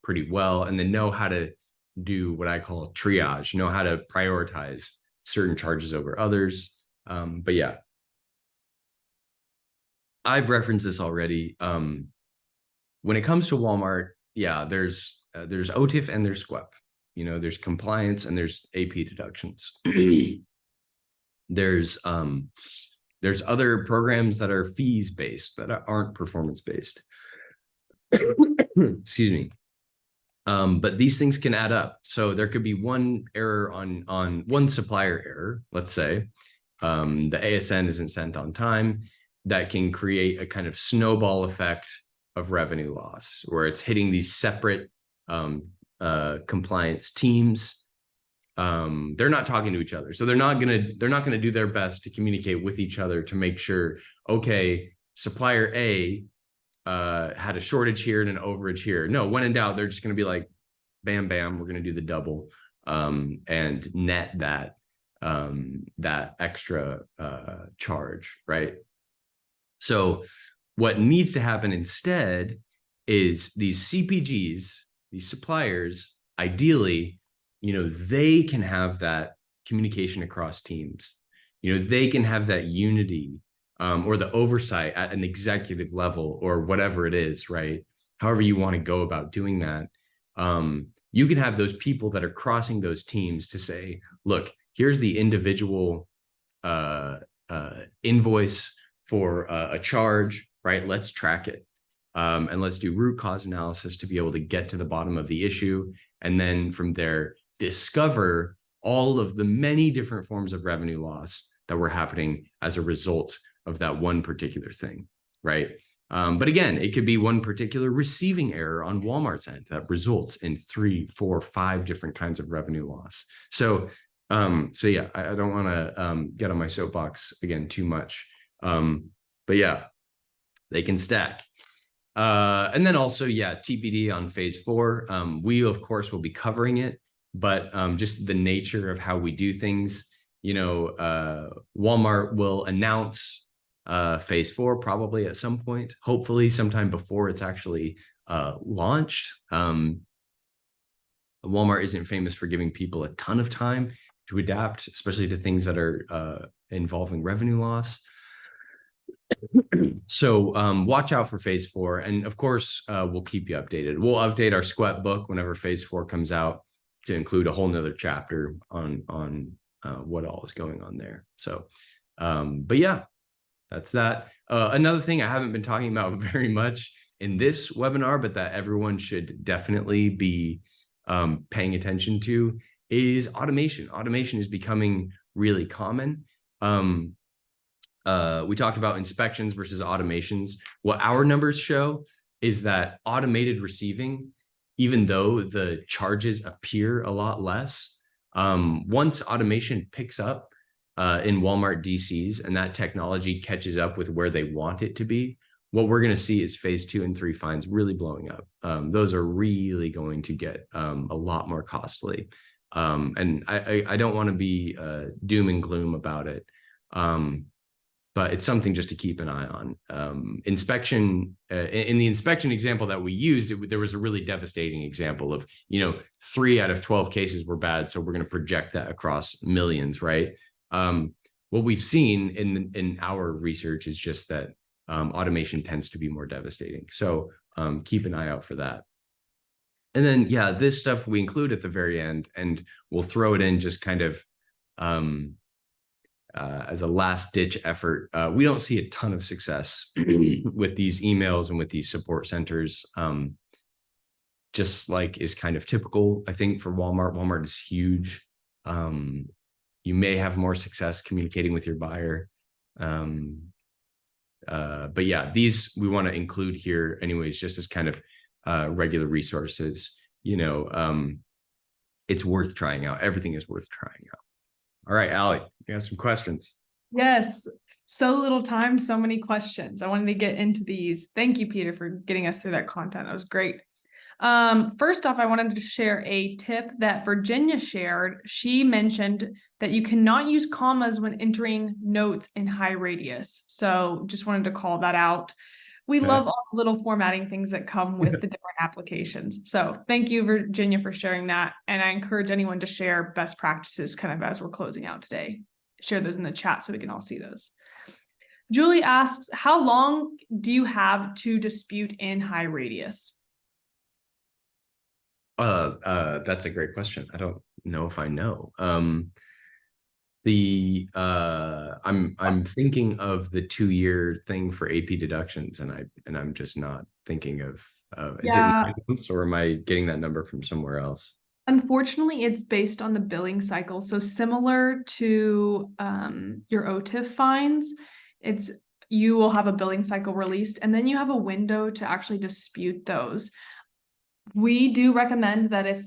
[SPEAKER 2] pretty well, and then know how to do what I call triage, know how to prioritize certain charges over others. But yeah, I've referenced this already. When it comes to Walmart, yeah, there's OTIF and there's SQEP. You know, there's compliance and there's AP deductions. There's other programs that are fees based that aren't performance based. Excuse me. But these things can add up. So there could be one error on one supplier error, let's say, the ASN isn't sent on time, that can create a kind of snowball effect of revenue loss, where it's hitting these separate compliance teams. They're not talking to each other, so they're not gonna do their best to communicate with each other to make sure, okay, supplier A had a shortage here and an overage here. No, when in doubt, they're just gonna be like, bam, bam, we're gonna do the double and net that extra charge, right? So what needs to happen instead is these CPGs, these suppliers, ideally, you know, they can have that communication across teams. You know, they can have that unity or the oversight at an executive level or whatever it is, right? However you want to go about doing that. You can have those people that are crossing those teams to say, look, here's the individual invoice for a charge, right? Let's track it. And let's do root cause analysis to be able to get to the bottom of the issue. And then from there, discover all of the many different forms of revenue loss that were happening as a result of that one particular thing, right? But again, it could be one particular receiving error on Walmart's end that results in 3, 4, 5 different kinds of revenue loss. So yeah, I don't want to get on my soapbox again too much. But yeah, they can stack. And then also, yeah, TBD on phase 4. We, of course, will be covering it, but just the nature of how we do things, you know, Walmart will announce phase 4 probably at some point, hopefully sometime before it's actually launched. Walmart isn't famous for giving people a ton of time to adapt, especially to things that are involving revenue loss. So watch out for phase 4. And of course, we'll keep you updated. We'll update our SQEP book whenever phase 4 comes out to include a whole nother chapter on what all is going on there. So, but yeah, that's that. Another thing I haven't been talking about very much in this webinar, but that everyone should definitely be paying attention to is automation. Automation is becoming really common. We talked about inspections versus automations. What our numbers show is that automated receiving, even though the charges appear a lot less, once automation picks up in Walmart DCs and that technology catches up with where they want it to be, what we're going to see is phase 2 and 3 fines really blowing up. Those are really going to get a lot more costly. And I don't want to be doom and gloom about it. But it's something just to keep an eye on. Inspection, in the inspection example that we used, there was a really devastating example of, 3 out of 12 cases were bad. So we're going to project that across millions, right? What we've seen in our research is just that automation tends to be more devastating. So keep an eye out for that. And then, yeah, this stuff we include at the very end, and we'll throw it in just kind of as a last ditch effort. We don't see a ton of success with these emails and with these support centers, just like is kind of typical, I think, for Walmart. Walmart is huge. You may have more success communicating with your buyer. But yeah, these we want to include here anyways, just as kind of regular resources. It's worth trying out. Everything is worth trying out. All right, Allie, you have some questions.
[SPEAKER 1] Yes, so little time, so many questions. I wanted to get into these. Thank you, Peter, for getting us through that content. That was great. First off, I wanted to share a tip that Virginia shared. She mentioned that you cannot use commas when entering notes in high radius. So just wanted to call that out. We love all the little formatting things that come with the different applications. So thank you, Virginia, for sharing that. And I encourage anyone to share best practices kind of as we're closing out today. Share those in the chat so we can all see those. Julie asks, how long do you have to dispute in high radius?
[SPEAKER 2] That's a great question. I don't know if I know. I'm thinking of the 2-year thing for AP deductions, and I'm just not thinking of is it 9 months, or am I getting that number from somewhere else?
[SPEAKER 1] Unfortunately, it's based on the billing cycle. So similar to your OTIF fines, you will have a billing cycle released, and then you have a window to actually dispute those. We do recommend that if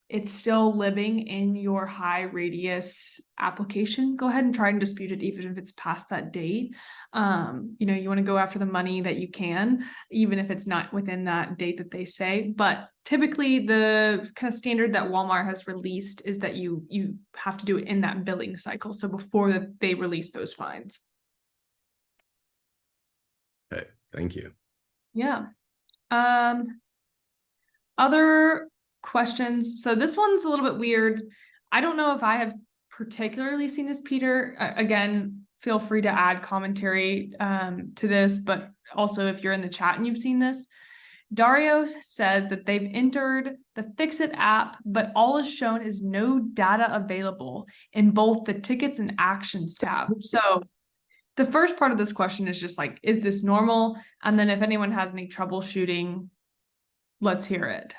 [SPEAKER 1] it's still living in your high radius application, go ahead and try and dispute it, even if it's past that date. You want to go after the money that you can, even if it's not within that date that they say. But typically the kind of standard that Walmart has released is that you have to do it in that billing cycle. So before that they release those fines.
[SPEAKER 2] Okay, thank you.
[SPEAKER 1] Yeah. Other questions. So this one's a little bit weird. I don't know if I have particularly seen this, Peter. Again, feel free to add commentary to this, but also if you're in the chat and you've seen this. Dario says that they've entered the Fixit app, but all is shown is no data available in both the tickets and actions tab. So the first part of this question is just like, is this normal? And then if anyone has any troubleshooting, let's hear it.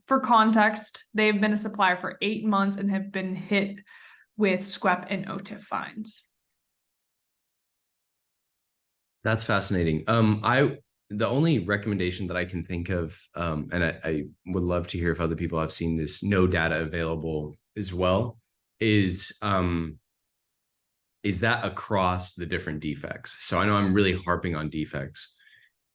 [SPEAKER 1] For context, they've been a supplier for 8 months and have been hit with SQEP and OTIF fines.
[SPEAKER 2] That's fascinating. The only recommendation that I can think of, and I would love to hear if other people have seen this, no data available as well, is that across the different defects? So I know I'm really harping on defects.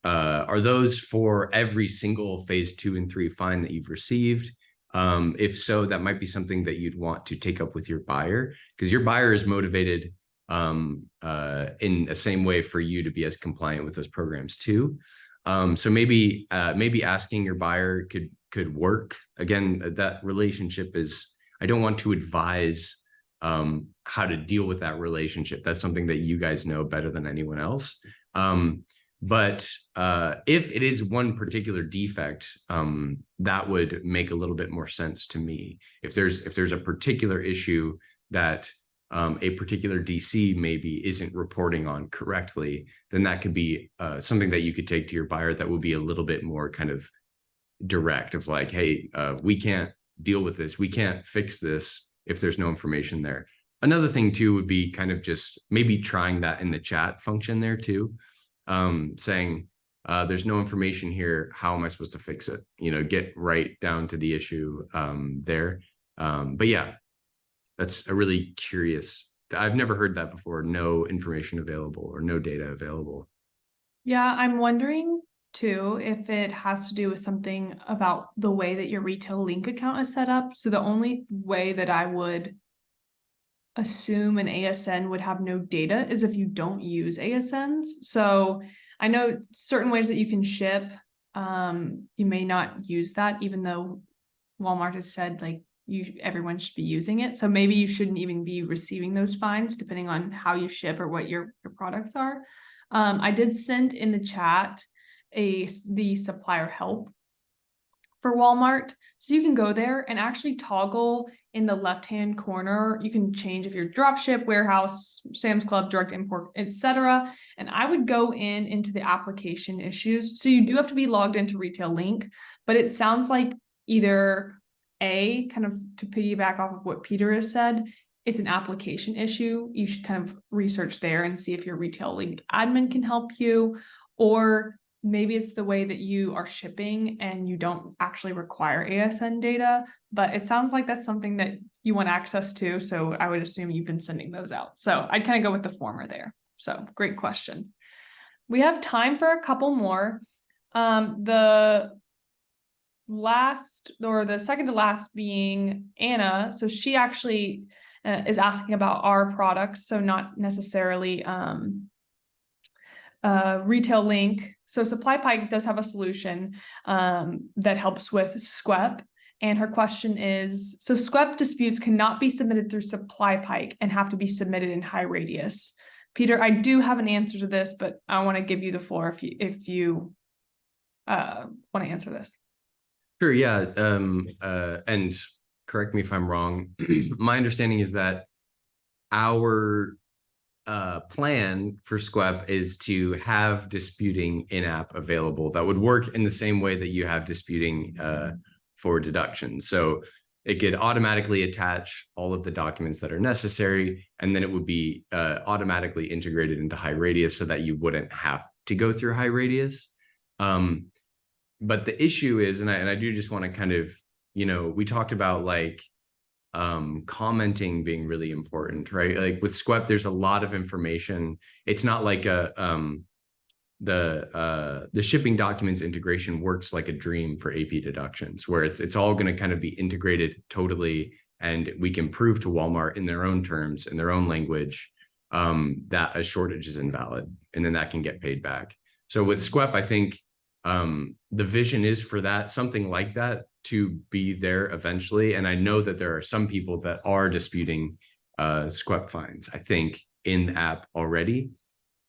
[SPEAKER 2] Are those for every single phase 2 and 3 fine that you've received? If so, that might be something that you'd want to take up with your buyer, because your buyer is motivated in the same way for you to be as compliant with those programs too. So maybe asking your buyer could work. Again, that relationship is, I don't want to advise how to deal with that relationship. That's something that you guys know better than anyone else. But if it is one particular defect, that would make a little bit more sense to me. If there's a particular issue that a particular DC maybe isn't reporting on correctly, then that could be something that you could take to your buyer that would be a little bit more kind of direct, of like, hey, we can't deal with this. We can't fix this if there's no information there. Another thing too would be kind of just maybe trying that in the chat function there too, saying, there's no information here. How am I supposed to fix it? Get right down to the issue there. But yeah, that's a really curious. I've never heard that before. No information available or no data available.
[SPEAKER 1] Yeah, I'm wondering too if it has to do with something about the way that your retail link account is set up. So the only way that I would assume an ASN would have no data is if you don't use ASNs. So I know certain ways that you can ship, you may not use that, even though Walmart has said like everyone should be using it. So maybe you shouldn't even be receiving those fines depending on how you ship or what your products are. I did send in the chat the supplier help for Walmart. So you can go there and actually toggle in the left-hand corner. You can change if you're dropship, warehouse, Sam's Club, direct import, etc. And I would go into the application issues. So you do have to be logged into Retail Link, but it sounds like either kind of to piggyback off of what Peter has said, it's an application issue. You should kind of research there and see if your Retail Link admin can help you, or maybe it's the way that you are shipping and you don't actually require ASN data, but it sounds like that's something that you want access to. So I would assume you've been sending those out. So I'd kind of go with the former there. So great question. We have time for a couple more. The last, or the second to last, being Anna. So she actually is asking about our products. So not necessarily Retail Link. So SupplyPike does have a solution that helps with SQEP. And her question is, so SQEP disputes cannot be submitted through SupplyPike and have to be submitted in high-radius. Peter, I do have an answer to this, but I want to give you the floor if you want to answer this.
[SPEAKER 2] Sure, yeah. And correct me if I'm wrong. My understanding is that our plan for SQEP is to have disputing in-app available that would work in the same way that you have disputing for deduction. So it could automatically attach all of the documents that are necessary, and then it would be automatically integrated into high-radius so that you wouldn't have to go through high-radius. But the issue is, and I do just want to kind of, we talked about like commenting being really important, right? Like with SQEP, there's a lot of information. It's not like the shipping documents integration works like a dream for AP deductions, where it's all going to kind of be integrated totally, and we can prove to Walmart in their own terms, in their own language, that a shortage is invalid, and then that can get paid back. So with SQEP, I think the vision is for that, something like that, to be there eventually. And I know that there are some people that are disputing SQEP fines, I think, in the app already.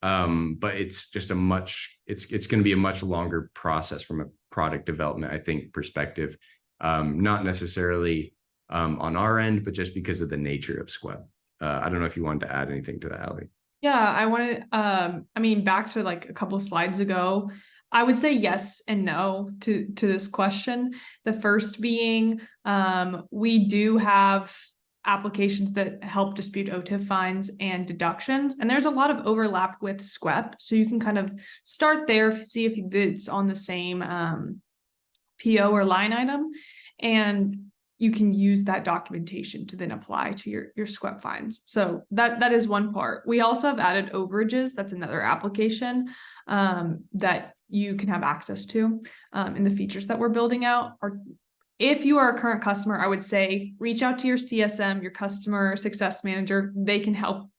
[SPEAKER 2] But it's just it's going to be a much longer process from a product development, I think, perspective. Not necessarily on our end, but just because of the nature of SQEP. I don't know if you wanted to add anything to that, Allie.
[SPEAKER 1] Yeah, I wanted, back to like a couple of slides ago, I would say yes and no to this question. The first being, we do have applications that help dispute OTIF fines and deductions, and there's a lot of overlap with SQEP. So you can kind of start there, see if it's on the same PO or line item, and you can use that documentation to then apply to your SQEP fines. So that is one part. We also have added overages. That's another application that you can have access to in the features that we're building out. Or if you are a current customer, I would say reach out to your CSM, your customer success manager. They can help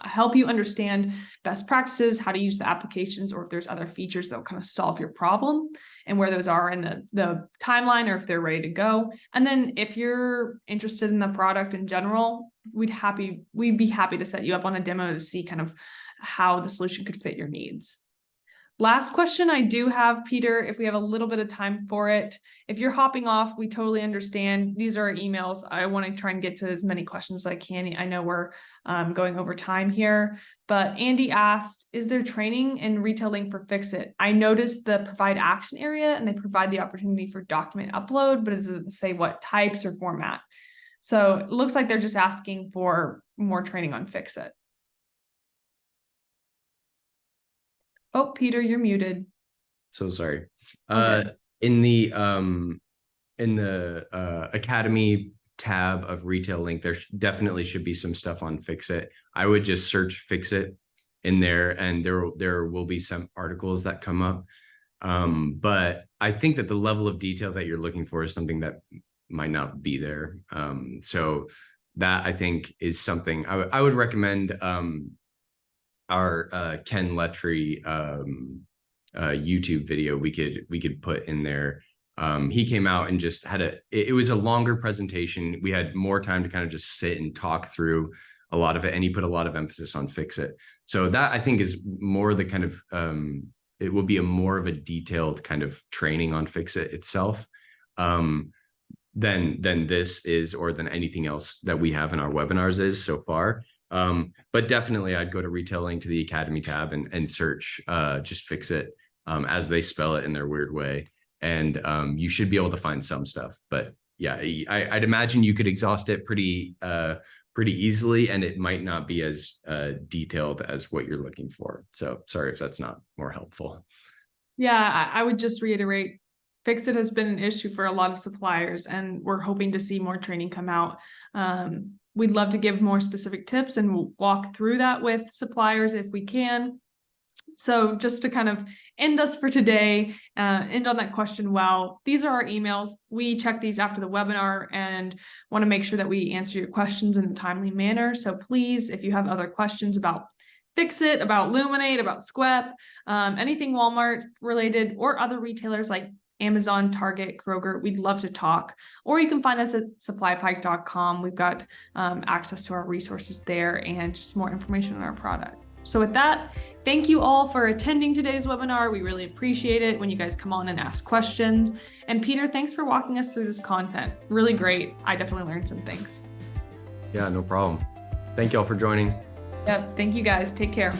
[SPEAKER 1] help you understand best practices, how to use the applications, or if there's other features that will kind of solve your problem and where those are in the timeline or if they're ready to go. And then if you're interested in the product in general, we'd be happy to set you up on a demo to see kind of how the solution could fit your needs. Last question I do have, Peter, if we have a little bit of time for it. If you're hopping off, we totally understand. These are our emails. I want to try and get to as many questions as I can. I know we're going over time here, but Andy asked, is there training in retail link for Fix-It? I noticed the provide action area and they provide the opportunity for document upload, but it doesn't say what types or format. So it looks like they're just asking for more training on Fix-It. Oh, Peter, you're muted.
[SPEAKER 2] So sorry.
[SPEAKER 1] Okay.
[SPEAKER 2] In the Academy tab of Retail Link, there definitely should be some stuff on Fix-It. I would just search Fix-It in there, and there will be some articles that come up. But I think that the level of detail that you're looking for is something that might not be there. So that, I think, is something I would recommend. Our Ken Letry YouTube video we could put in there. He came out and just had it was a longer presentation. We had more time to kind of just sit and talk through a lot of it, and he put a lot of emphasis on Fix-It. So that, I think, is more the kind of it will be more of a detailed kind of training on Fix-It itself than this is, or than anything else that we have in our webinars is so far. But definitely I'd go to Retail Link to the Academy tab and search just Fix-It as they spell it in their weird way. And you should be able to find some stuff. But yeah, I'd imagine you could exhaust it pretty easily, and it might not be as detailed as what you're looking for. So sorry if that's not more helpful.
[SPEAKER 1] Yeah, I would just reiterate, Fix-It has been an issue for a lot of suppliers, and we're hoping to see more training come out. We'd love to give more specific tips, and we'll walk through that with suppliers if we can. So just to kind of end us for today, end on that question well, these are our emails. We check these after the webinar and want to make sure that we answer your questions in a timely manner. So please, if you have other questions about Fix-It, about Luminate, about SQEP, anything Walmart related, or other retailers like Amazon, Target, Kroger, we'd love to talk. Or you can find us at SupplyPike.com. We've got access to our resources there and just more information on our product. So with that, thank you all for attending today's webinar. We really appreciate it when you guys come on and ask questions. And Peter, thanks for walking us through this content. Really great. I definitely learned some things.
[SPEAKER 2] Yeah, no problem. Thank you all for joining.
[SPEAKER 1] Yep. Thank you guys. Take care.